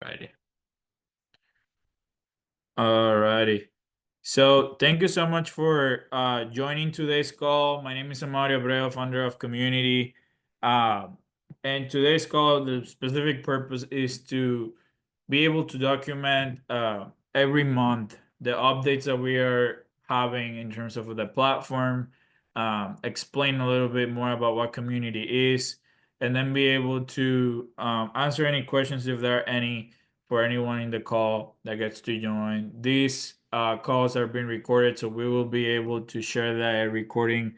Alrighty. Alrighty. So thank you so much for joining today's call. My name is Amario Abreu, founder of Community. Um, and today's call, the specific purpose is to be able to document every month the updates that we are having in terms of the platform, explain a little bit more about what Community is, and then be able to answer any questions if there are any for anyone in the call that gets to join. These calls are being recorded, so we will be able to share that recording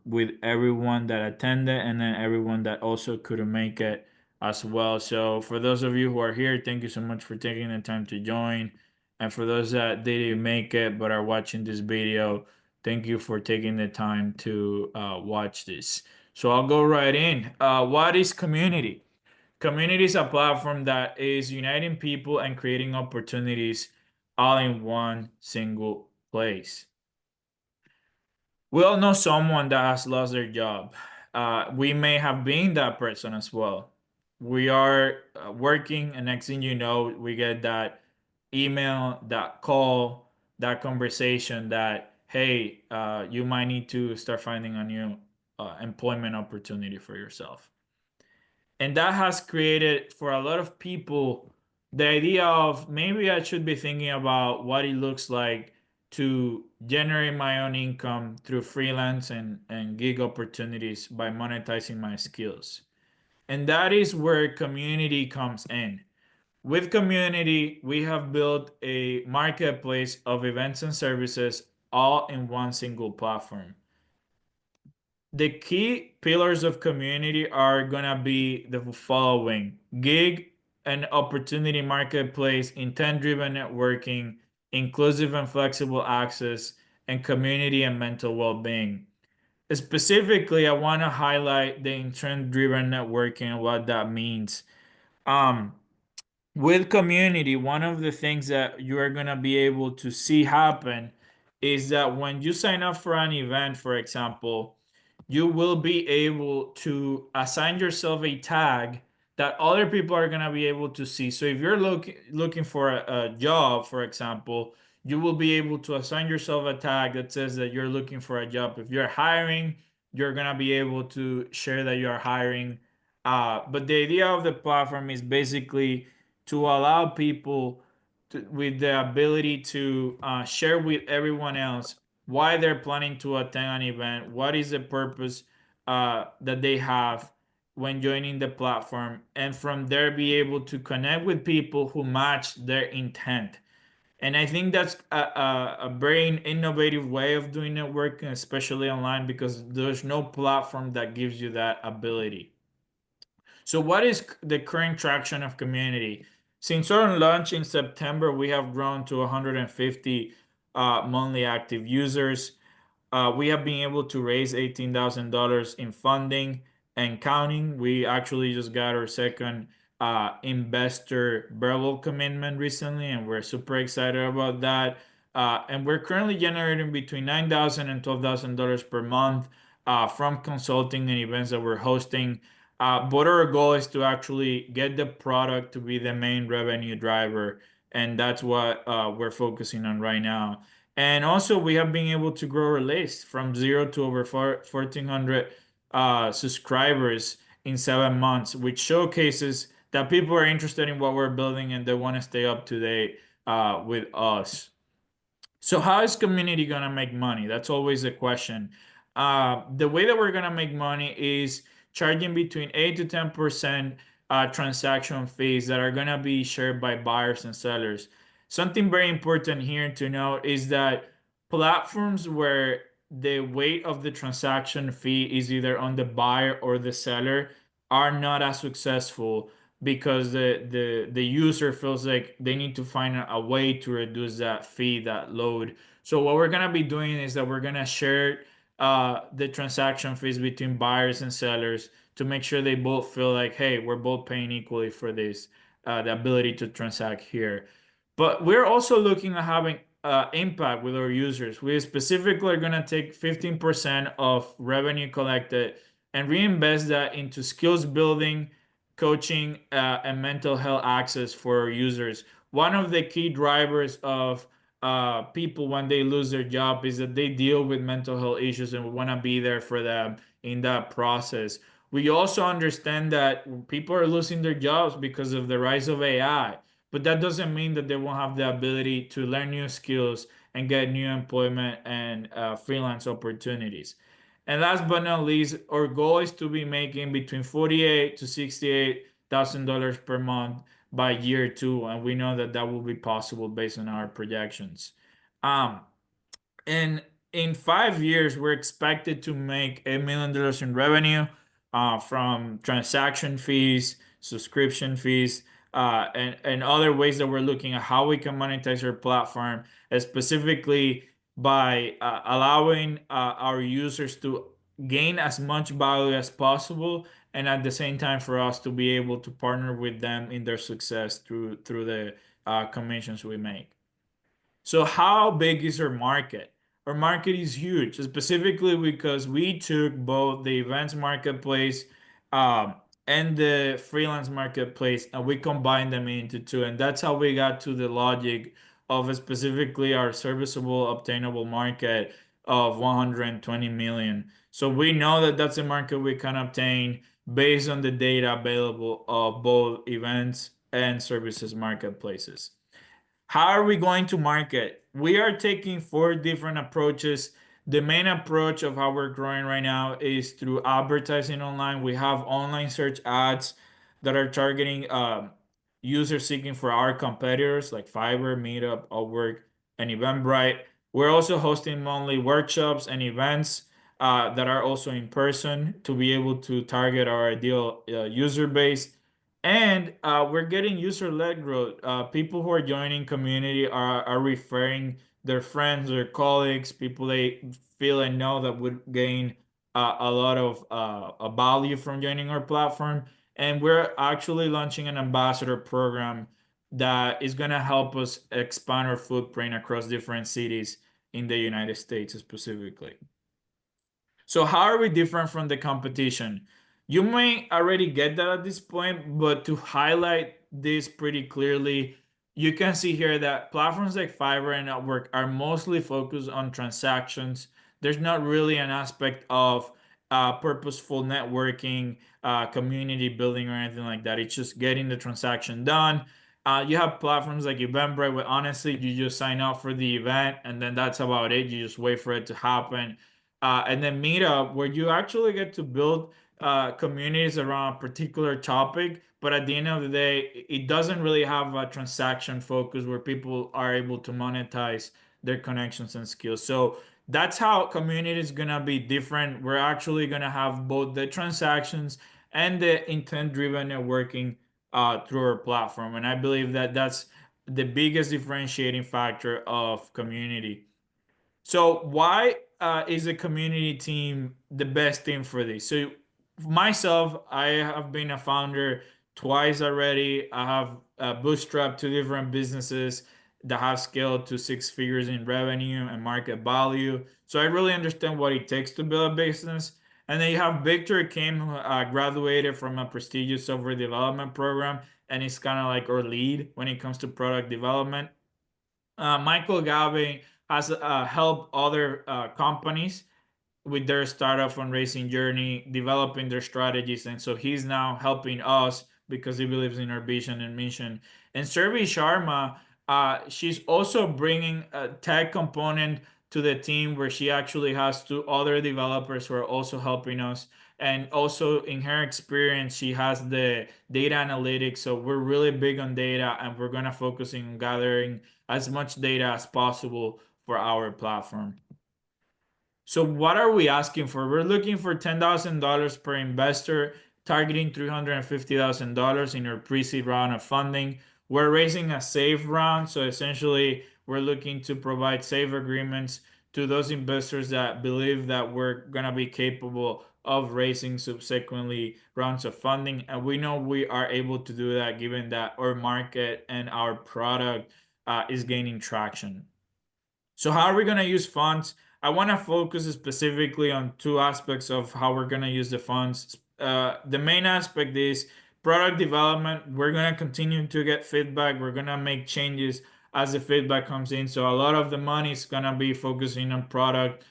with everyone that attended and then everyone that also couldn't make it as well. So for those of you who are here, thank you so much for taking the time to join. And for those that didn't make it but are watching this video, thank you for taking the time to watch this. So I'll go right in. What is Community? Community is a platform that is uniting people and creating opportunities all in one single place. We all know someone that has lost their job. We may have been that person as well. We are working, and next thing you know, we get that email, that call, that conversation that, hey, you might need to start finding a new employment opportunity for yourself. And that has created for a lot of people the idea of maybe I should be thinking about what it looks like to generate my own income through freelance and gig opportunities by monetizing my skills. And that is where Community comes in. With Community, we have built a marketplace of events and services all in one single platform. The key pillars of Community are gonna be the following: gig and opportunity marketplace, intent-driven networking, inclusive and flexible access, and community and mental well-being. Specifically, I want to highlight the intent-driven networking and what that means. Um, with Community, one of the things that you are going to be able to see happen is that when you sign up for an event, for example, you will be able to assign yourself a tag that other people are going to be able to see. So if you're looking for a job, for example, you will be able to assign yourself a tag that says that you're looking for a job. If you're hiring, you're going to be able to share that you're hiring. But the idea of the platform is basically to allow people with the ability to share with everyone else why they're planning to attend an event, what is the purpose that they have when joining the platform, and from there be able to connect with people who match their intent. And I think that's a very innovative way of doing networking, especially online, because there's no platform that gives you that ability. So, what is the current traction of Community? Since our launch in September, we have grown to 150 monthly active users. We have been able to raise $18,000 in funding and counting. We actually just got our second investor verbal commitment recently, and we're super excited about that. And we're currently generating between $9,000 and $12,000 per month from consulting and events that we're hosting. But our goal is to actually get the product to be the main revenue driver, and that's what we're focusing on right now. And also, we have been able to grow our list from zero to over 1,400 subscribers in 7 months, which showcases that people are interested in what we're building and they want to stay up to date with us. So how is Community gonna make money? That's always a question. The way that we're gonna make money is charging between 8 to 10% transaction fees that are gonna be shared by buyers and sellers. Something very important here to note is that platforms where the weight of the transaction fee is either on the buyer or the seller are not as successful because the user feels like they need to find a way to reduce that fee, that load. So what we're gonna be doing is that we're gonna share the transaction fees between buyers and sellers to make sure they both feel like, hey, we're both paying equally for this, the ability to transact here. But we're also looking at having impact with our users. We specifically are gonna take 15% of revenue collected and reinvest that into skills building, coaching and mental health access for users. One of the key drivers of people when they lose their job is that they deal with mental health issues, and we want to be there for them in that process. We also understand that people are losing their jobs because of the rise of AI, but that doesn't mean that they won't have the ability to learn new skills and get new employment and freelance opportunities. And last but not least, our goal is to be making between 48 to $68,000 per month by year two, and we know that that will be possible based on our projections. Um, and in 5 years, we're expected to make $8 million in revenue from transaction fees, subscription fees, and other ways that we're looking at how we can monetize our platform, specifically by allowing our users to gain as much value as possible, and at the same time for us to be able to partner with them in their success through the commissions we make. So how big is our market? Our market is huge, specifically because we took both the events marketplace um, and the freelance marketplace, and we combined them into two. And that's how we got to the logic of specifically our serviceable obtainable market of 120 million. So we know that that's a market we can obtain based on the data available of both events and services marketplaces. How are we going to market? We are taking four different approaches. The main approach of how we're growing right now is through advertising online. We have online search ads that are targeting users seeking for our competitors like Fiverr, Meetup, Upwork, and Eventbrite. We're also hosting monthly workshops and events that are also in person to be able to target our ideal user base. And we're getting user-led growth. People who are joining community are referring their friends, their colleagues, people they feel and know that would gain a lot of a value from joining our platform. And we're actually launching an ambassador program that is going to help us expand our footprint across different cities in the United States specifically. So how are we different from the competition? You may already get that at this point, but to highlight this pretty clearly, you can see here that platforms like Fiverr and Upwork are mostly focused on transactions. There's not really an aspect of purposeful networking, community building, or anything like that. It's just getting the transaction done. You have platforms like Eventbrite where honestly you just sign up for the event and then that's about it. You just wait for it to happen, and then Meetup, where you actually get to build communities around a particular topic, but at the end of the day, it doesn't really have a transaction focus where people are able to monetize their connections and skills. So that's how community is gonna be different. We're actually gonna have both the transactions and the intent-driven networking through our platform, and I believe that that's the biggest differentiating factor of community. So why is a community team the best team for this? So myself, I have been a founder twice already. I have bootstrapped two different businesses that have scaled to six figures in revenue and market value. So I really understand what it takes to build a business. And then you have Victor Kim, who graduated from a prestigious software development program, and he's kind of like our lead when it comes to product development. Michael Gave has helped other companies with their startup fundraising journey, developing their strategies, and so he's now helping us because he believes in our vision and mission. And Survi Sharma, she's also bringing a tech component to the team where she actually has two other developers who are also helping us. And also in her experience, she has the data analytics. So we're really big on data, and we're gonna focus on gathering as much data as possible for our platform. So what are we asking for? We're looking for $10,000 per investor, targeting $350,000 in our pre-seed round of funding. We're raising a safe round, so essentially we're looking to provide safe agreements to those investors that believe that we're gonna be capable of raising subsequently rounds of funding. And we know we are able to do that given that our market and our product is gaining traction. So how are we going to use funds? I want to focus specifically on two aspects of how we're going to use the funds. The main aspect is Product development, we're gonna continue to get feedback. We're gonna make changes as the feedback comes in. So a lot of the money is gonna be focusing on product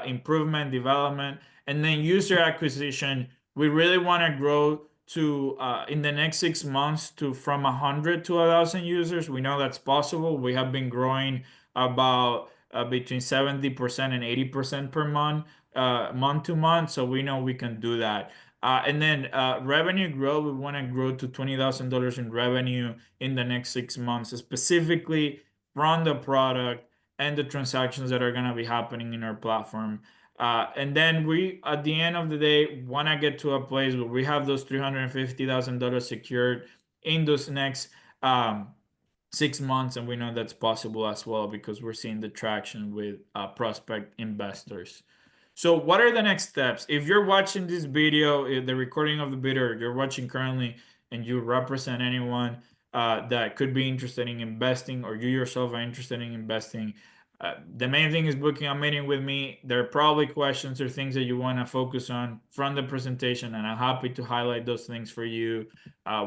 improvement, development, and then user acquisition. We really want to grow to in the next 6 months to from 100 to 1,000 users. We know that's possible. We have been growing about between 70% and 80% per month, month to month. So we know we can do that. And then revenue growth, we want to grow to $20,000 in revenue in the next 6 months, specifically from the product and the transactions that are going to be happening in our platform. And then we, at the end of the day, want to get to a place where we have those $350,000 secured in those next 6 months, and we know that's possible as well because we're seeing the traction with prospect investors. So, what are the next steps? If you're watching this video, the recording of the video, you're watching currently, and you represent anyone that could be interested in investing, or you yourself are interested in investing, the main thing is booking a meeting with me. There are probably questions or things that you want to focus on from the presentation, and I'm happy to highlight those things for you.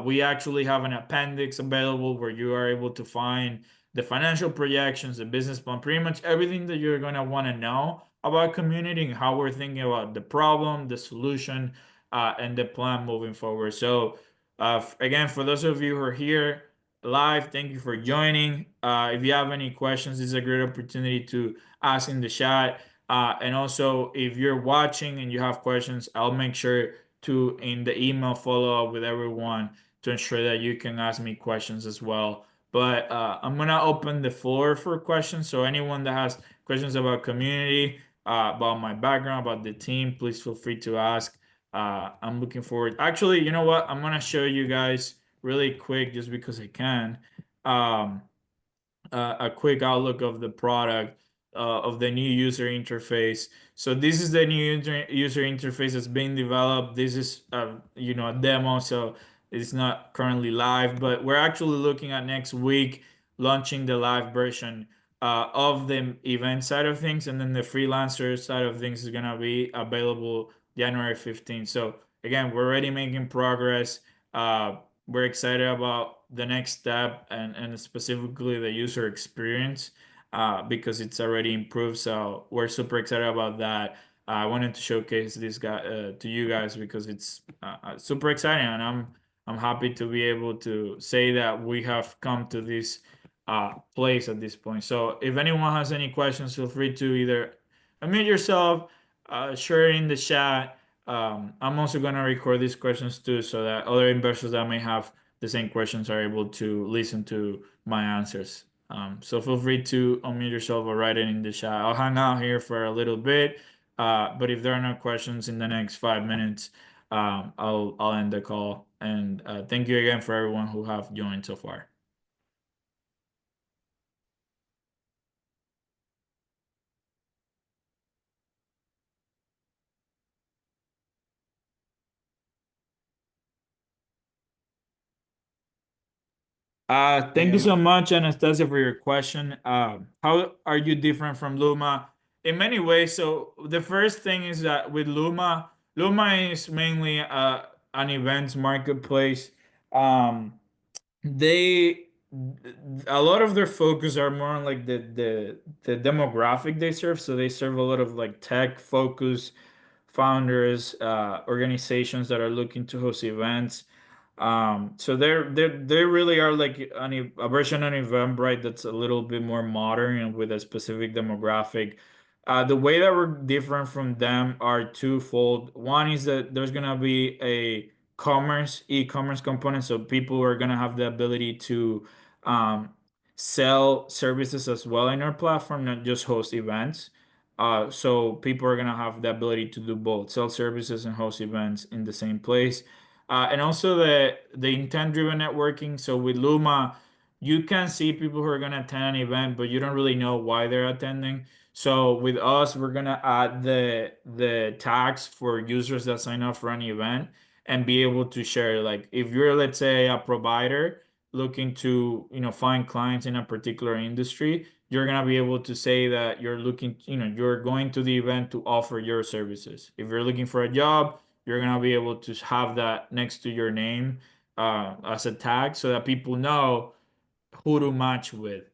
We actually have an appendix available where you are able to find the financial projections, the business plan, pretty much everything that you're going to want to know about Kommunity and how we're thinking about the problem, the solution, and the plan moving forward. So, again, for those of you who are here live, thank you for joining. If you have any questions, this is a great opportunity to ask in the chat. And also, if you're watching and you have questions, I'll make sure to in the email follow up with everyone to ensure that you can ask me questions as well. But I'm gonna open the floor for questions. So anyone that has questions about Kommunity, about my background, about the team, please feel free to ask. I'm looking forward. Actually, you know what? I'm gonna show you guys really quick just because I can. Um, a quick outlook of the product, of the new user interface. So this is the new user interface that's being developed. This is a demo, so it's not currently live, but we're actually looking at next week launching the live version of the event side of things, and then the freelancer side of things is gonna be available January 15th. So again, we're already making progress. We're excited about the next step, and specifically the user experience because it's already improved. So we're super excited about that. I wanted to showcase this guy to you guys because it's super exciting, and I'm happy to be able to say that we have come to this place at this point. So if anyone has any questions, feel free to either unmute yourself, share it in the chat. I'm also going to record these questions too so that other investors that may have the same questions are able to listen to my answers. So feel free to unmute yourself or write it in the chat. I'll hang out here for a little bit, but if there are no questions in the next 5 minutes, I'll end the call. And thank you again for everyone who have joined so far. Thank you so much, Anastasia, for your question. How are you different from Luma? In many ways. So the first thing is that with Luma, Luma is mainly an events marketplace. Um, they a lot of their focus are more on like the demographic they serve. So they serve a lot of like tech focus founders, organizations that are looking to host events. So they really are like a version of Eventbrite that's a little bit more modern and with a specific demographic. The way that we're different from them are twofold. One is that there's gonna be a e-commerce component, so people are gonna have the ability to um, sell services as well in our platform, not just host events. So people are gonna have the ability to do both, sell services and host events in the same place. And also the intent-driven networking. So with Luma, you can see people who are gonna attend an event, but you don't really know why they're attending. So with us, we're gonna add the tags for users that sign up for an event and be able to share. Like if you're, let's say, a provider looking to, find clients in a particular industry, you're gonna be able to say that you're looking, you're going to the event to offer your services. If you're looking for a job, you're gonna be able to have that next to your name as a tag so that people know who to match with.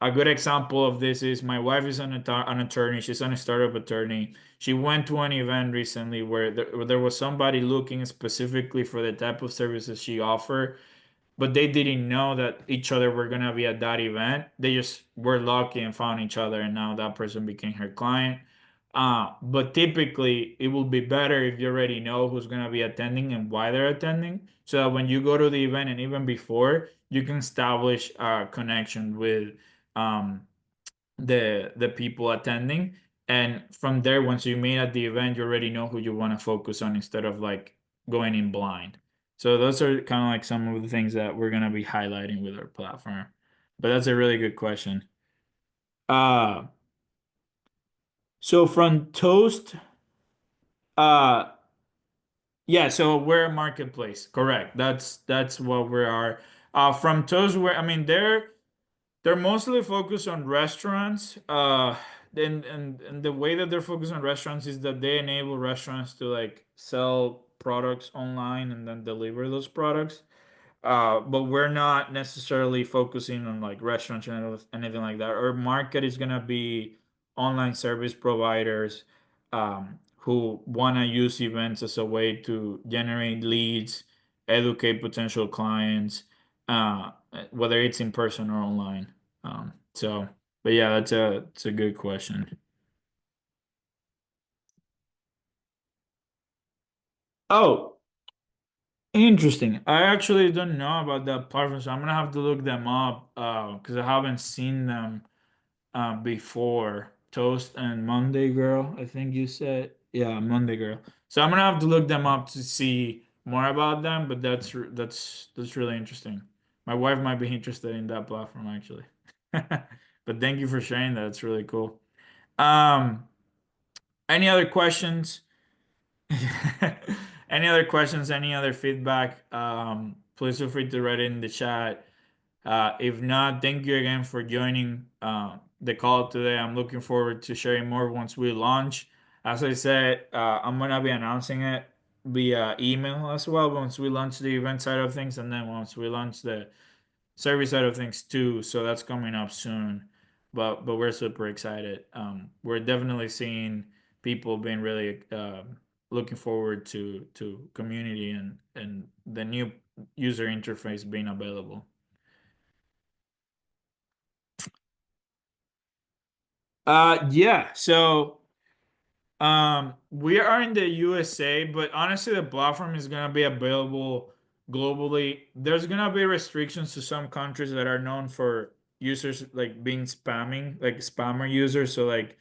A good example of this is my wife is an attorney. She's an startup attorney. She went to an event recently where there was somebody looking specifically for the type of services she offered, but they didn't know that each other were gonna be at that event. They just were lucky and found each other, and now that person became her client. But typically, it will be better if you already know who's gonna be attending and why they're attending, so that when you go to the event and even before, you can establish a connection with um, the people attending, and from there, once you meet at the event, you already know who you want to focus on instead of like going in blind. So those are kind of like some of the things that we're gonna be highlighting with our platform. But that's a really good question. Uh, so from Toast, uh, yeah, so we're a marketplace, correct? That's what we are. From Toast, where I mean they're mostly focused on restaurants. And the way that they're focused on restaurants is that they enable restaurants to like sell products online and then deliver those products. But we're not necessarily focusing on like restaurants or anything like that. Our market is gonna be online service providers who wanna use events as a way to generate leads, educate potential clients, whether it's in person or online. But yeah, it's a good question. Oh, interesting. I actually don't know about that platform, so I'm gonna have to look them up because I haven't seen them before. Toast and Monday Girl, I think you said. Yeah, Monday Girl. So I'm gonna have to look them up to see more about them, but that's really interesting. My wife might be interested in that platform actually. But thank you for sharing that. It's really cool. Um, any other questions? Any other questions? Any other feedback? Please feel free to write it in the chat. If not, thank you again for joining the call today. I'm looking forward to sharing more once we launch. As I said, I'm gonna be announcing it via email as well once we launch the event side of things, and then once we launch the service side of things too. So that's coming up soon. But we're super excited. We're definitely seeing people being really looking forward to community and the new user interface being available. Yeah. So we are in the USA, but honestly, the platform is gonna be available globally. There's gonna be restrictions to some countries that are known for users like being spamming, like spammer users. So like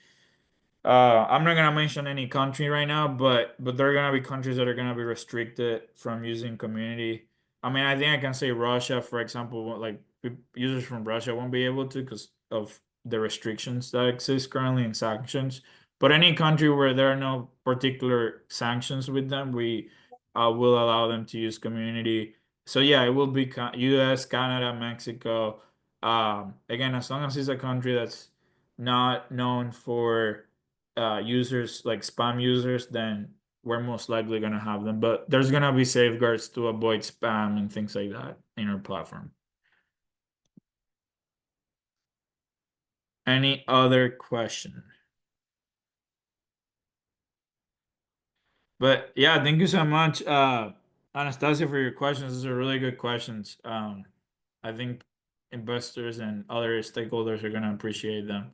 I'm not gonna mention any country right now, but there are gonna be countries that are gonna be restricted from using community. I mean, I think I can say Russia, for example, like users from Russia won't be able to because of the restrictions that exist currently and sanctions. But any country where there are no particular sanctions with them, we will allow them to use community. So yeah, it will be US, Canada, Mexico. Again, as long as it's a country that's not known for users like spam users, then we're most likely gonna have them. But there's gonna be safeguards to avoid spam and things like that in our platform. Any other question? But yeah, thank you so much, Anastasia, for your questions. These are really good questions. I think investors and other stakeholders are gonna appreciate them.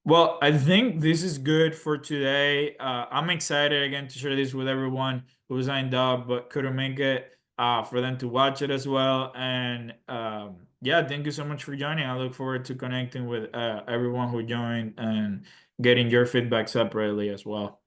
Well, I think this is good for today. I'm excited again to share this with everyone who signed up but couldn't make it, for them to watch it as well. And yeah, thank you so much for joining. I look forward to connecting with everyone who joined and getting your feedback separately as well.